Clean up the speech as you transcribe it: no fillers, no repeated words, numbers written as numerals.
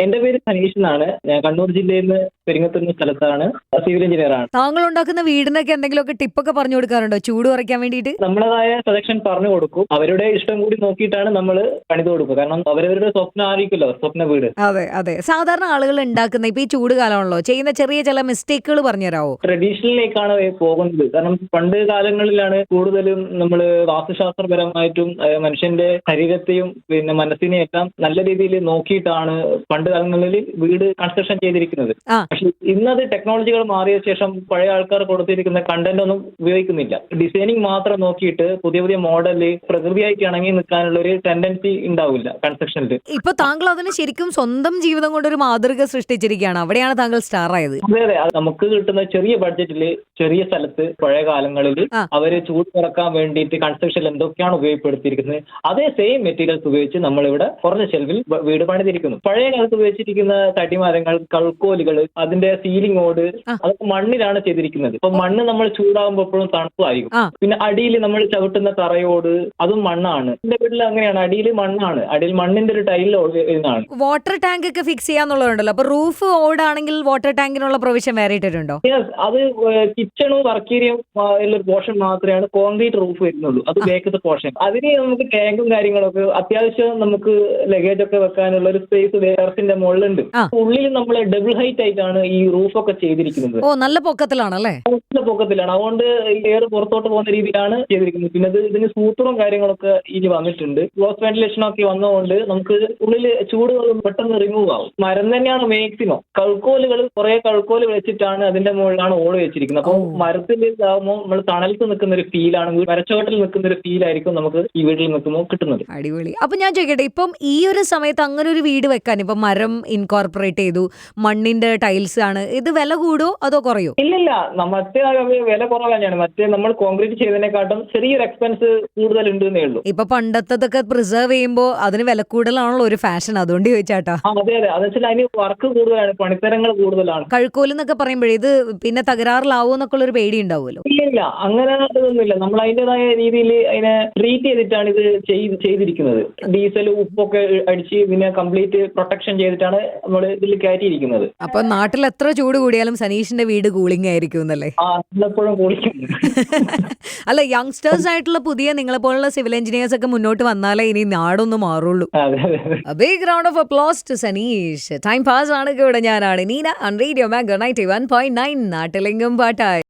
എന്റെ പേര് സനീഷ് എന്നാണ്. ഞാൻ കണ്ണൂർ ജില്ലയിൽ നിന്ന് പെരിങ്ങത്തുന്ന സ്ഥലത്താണ്. സിവിൽ എഞ്ചിനീയർ ആണ്. താങ്കൾ ഉണ്ടാക്കുന്ന വീടിനൊക്കെ എന്തെങ്കിലുമൊക്കെ ടിപ്പൊക്കെ പറഞ്ഞു കൊടുക്കാറുണ്ടോ ചൂട് കുറയ്ക്കാൻ വേണ്ടിയിട്ട്? നമ്മളതായ സജഷൻ പറഞ്ഞു കൊടുക്കും. അവരുടെ ഇഷ്ടം കൂടി നോക്കിയിട്ടാണ് നമ്മൾ പണിത് കൊടുക്കുക. കാരണം അവരവരുടെ സ്വപ്നം ആയിരിക്കുമല്ലോ, സ്വപ്ന വീട്. അതെ അതെ. സാധാരണ ആളുകൾ ഉണ്ടാക്കുന്ന ഇപ്പൊ ഈ ചൂട് കാലമാണല്ലോ, ചെയ്യുന്ന ചെറിയ ചില മിസ്റ്റേക്കുകൾ പറഞ്ഞുതരാവോ? ട്രഡീഷണലിലേക്കാണ് പോകുന്നത്. കാരണം പണ്ട് കാലങ്ങളിലാണ് കൂടുതലും നമ്മൾ വാസ്തുശാസ്ത്രപരമായിട്ടും മനുഷ്യന്റെ ശരീരത്തെയും പിന്നെ മനസ്സിനെയും എല്ലാം നല്ല രീതിയിൽ നോക്കിയിട്ടാണ് പണ്ട് കാലങ്ങളിൽ വീട് കൺസ്ട്രക്ഷൻ ചെയ്തിരിക്കുന്നത്. ആ. പക്ഷെ ഇന്നത് ടെക്നോളജികൾ മാറിയ ശേഷം പഴയ ആൾക്കാർ കൊടുത്തിരിക്കുന്ന കണ്ടന്റ് ഒന്നും ഉപയോഗിക്കുന്നില്ല. ഡിസൈനിങ് മാത്രം നോക്കിയിട്ട് പുതിയ പുതിയ മോഡല് പ്രകൃതിയായിട്ട് ഇണങ്ങി നിൽക്കാനുള്ള ഒരു ടെൻഡൻസി ഉണ്ടാവില്ല കൺസ്ട്രക്ഷനിൽ. ഇപ്പൊ താങ്കൾ അതിന് ശരിക്കും സ്വന്തം ജീവിതം കൊണ്ട് ഒരു മാതൃക സൃഷ്ടിച്ചിരിക്കുകയാണ്. അവിടെയാണ് താങ്കൾ സ്റ്റാർ ആയത്. അതെ അതെ. നമുക്ക് കിട്ടുന്ന ചെറിയ ബഡ്ജറ്റില് ചെറിയ സ്ഥലത്ത് പഴയ കാലങ്ങളിൽ ആ. അവര് ചൂട് കുറക്കാൻ വേണ്ടിയിട്ട് കൺസ്ട്രക്ഷനിൽ എന്തൊക്കെയാണ് ഉപയോഗപ്പെടുത്തിയിരിക്കുന്നത് അതേ സെയിം മെറ്റീരിയൽസ് ഉപയോഗിച്ച് നമ്മളിവിടെ കുറഞ്ഞ ചെലവിൽ വീട് പണിതിരിക്കുന്നു. പഴയ കാലത്ത് ഉപയോഗിച്ചിരിക്കുന്ന തടിമരങ്ങൾ, കൾക്കോലുകൾ, അതിന്റെ സീലിംഗ് ഓട് ആ. അതൊക്കെ മണ്ണിലാണ് ചെയ്തിരിക്കുന്നത്. അപ്പൊ മണ്ണ് നമ്മൾ ചൂടാകുമ്പോൾ എപ്പോഴും തണുപ്പായിരിക്കും. ആ. പിന്നെ അടിയിൽ നമ്മൾ ചവിട്ടുന്ന തറയോട് അതും മണ്ണാണ്. എന്റെ വീട്ടിൽ അങ്ങനെയാണ്, അടിയിൽ മണ്ണാണ്. അടിയിൽ മണ്ണിന്റെ ഒരു ടൈൽ ഇതാണ്. വാട്ടർ ടാങ്ക് ഒക്കെ ഫിക്സ് ചെയ്യാന്നുള്ളതുണ്ടല്ലോ, അപ്പൊ റൂഫ് ഓടാണെങ്കിൽ വാട്ടർ ടാങ്കിനുള്ള പ്രൊവിഷൻ വേറെ ഇട്ടിട്ടുണ്ടോ? Yes, അത് കിച്ചണും വർക്കേരിയും ഉള്ള പോർഷൻ മാത്രമാണ് കോൺക്രീറ്റ് റൂഫ് വരുന്നുള്ളൂ. അത് ബേക്കത്തെ പോർഷൻ. അതിന് നമുക്ക് ടാങ്കും കാര്യങ്ങളൊക്കെ അത്യാവശ്യം നമുക്ക് ലഗേജ് ഒക്കെ വെക്കാനുള്ള ഒരു സ്പേസ് ടെറസിന്റെ മുകളിലുണ്ട്. ആ. ഉള്ളിൽ നമ്മൾ ഡബിൾ ഹൈറ്റ് ആയിട്ടാണ് ഈ റൂഫൊക്കെ ചെയ്തിരിക്കുന്നത്. ഓ, നല്ല പൊക്കത്തിലാണല്ലേ? നല്ല പൊക്കത്തിലാണ്. അതുകൊണ്ട് എയർ പുറത്തോട്ട് പോകുന്ന രീതിയിലാണ് ചെയ്തിരിക്കുന്നത്. പിന്നെ ഇതിന് സൂത്രവും കാര്യങ്ങളൊക്കെ ഇതിൽ വന്നിട്ടുണ്ട്. ക്ലോസ് വെന്റിലേഷൻ ഒക്കെ വന്നതുകൊണ്ട് നമുക്ക് ഉള്ളിൽ ചൂട് പെട്ടെന്ന് റിമൂവ് ആവും. മരം തന്നെയാണ് മാക്സിമം. കൾക്കോലുകൾ കുറെ കൾക്കോല് വെച്ചിട്ടാണ് അതിന്റെ മുകളിലാണ് ഓട് വെച്ചിരിക്കുന്നത്. അപ്പോൾ മരത്തിൽ ഇതാകുമ്പോൾ നമ്മൾ തണലത്ത് നിൽക്കുന്ന ഒരു ഫീലാണ്, മരച്ചോട്ടിൽ നിൽക്കുന്ന ഒരു ഫീൽ ആയിരിക്കും നമുക്ക് ഈ വീട്ടിൽ നിൽക്കുമ്പോൾ കിട്ടുന്നത്. അടിപൊളി. അപ്പൊ ഞാൻ ചോദിക്കട്ടെ, ഇപ്പം ഈ ഒരു സമയത്ത് അങ്ങനെ ഒരു വീട് വെക്കാൻ ഇപ്പൊ മരം ഇൻകോർപ്പറേറ്റ് ചെയ്തു, മണ്ണിന്റെ ടൈൽസ് ആണ്, ഇത് വില കൂടോ അതോ കുറയോ? ഇല്ലില്ല, മറ്റേ വില കുറവ് തന്നെയാണ്. മറ്റേ നമ്മൾ കോൺക്രീറ്റ് ചെയ്തതിനെക്കാട്ടും ചെറിയൊരു എക്സ്പെൻസ് കൂടുതൽ ഉണ്ടെന്നേ ഉള്ളൂ. ഇപ്പൊ പണ്ടത്തതൊക്കെ പ്രിസർവ് ചെയ്യുമ്പോ അതിന് വില കൂടുതലാണല്ലോ ഒരു ഫാഷൻ, അതുകൊണ്ട് ചോദിച്ചാട്ടാ. അതെ അതെ. അത് വെച്ചാൽ അതിന് വർക്ക് കൂടുതലാണ്, പണിത്തരങ്ങൾ കൂടുതലാണ്. കഴുക്കോല് എന്നൊക്കെ പറയുമ്പോഴേ ഇത് പിന്നെ തകരാറിലാവോ എന്നൊക്കെ ഉള്ള ഒരു പേടി ഉണ്ടാവുമല്ലോ. ഇല്ല, അങ്ങനെ ഇതൊന്നുമില്ല. നമ്മൾ അതിൻ്റെതായ രീതിയിൽ അതിനെ ട്രീറ്റ് ചെയ്തിട്ടാണ് ഇത് ചെയ്തിരിക്കുന്നത്. ഡീസൽ ഉപ്പൊക്കെ അടിച്ച് പിന്നെ കംപ്ലീറ്റ് പ്രൊട്ടക്ഷൻ ചെയ്തിട്ടാണ് നമ്മൾ ഇതിൽ കയറ്റിയിരിക്കുന്നത്. അപ്പൊ നാട്ടിൽ എത്ര ചൂട് കൂടിയാലും സനീഷിന്റെ വീട് കൂളിംഗ് ആയിരിക്കും എന്നല്ലേ? എപ്പോഴും കുളിക്കും. അല്ല, യങ്സ്റ്റേഴ്സ് ആയിട്ടുള്ള പുതിയ നിങ്ങളെ പോലുള്ള സിവിൽ എഞ്ചിനീയേഴ്സ് ഒക്കെ മുന്നോട്ട് വന്നാലേ ഇനി നാടൊന്നും മാറുള്ളൂ. അതെ അതെ. Big round of applause to Sanish. Time pass ആണ്. ഇവിടെ ഞാനാണ് നീന, ഓൺ റേഡിയോ മാംഗോ 91.9 നാട്ടിലെങ്കും പാട്ടായി.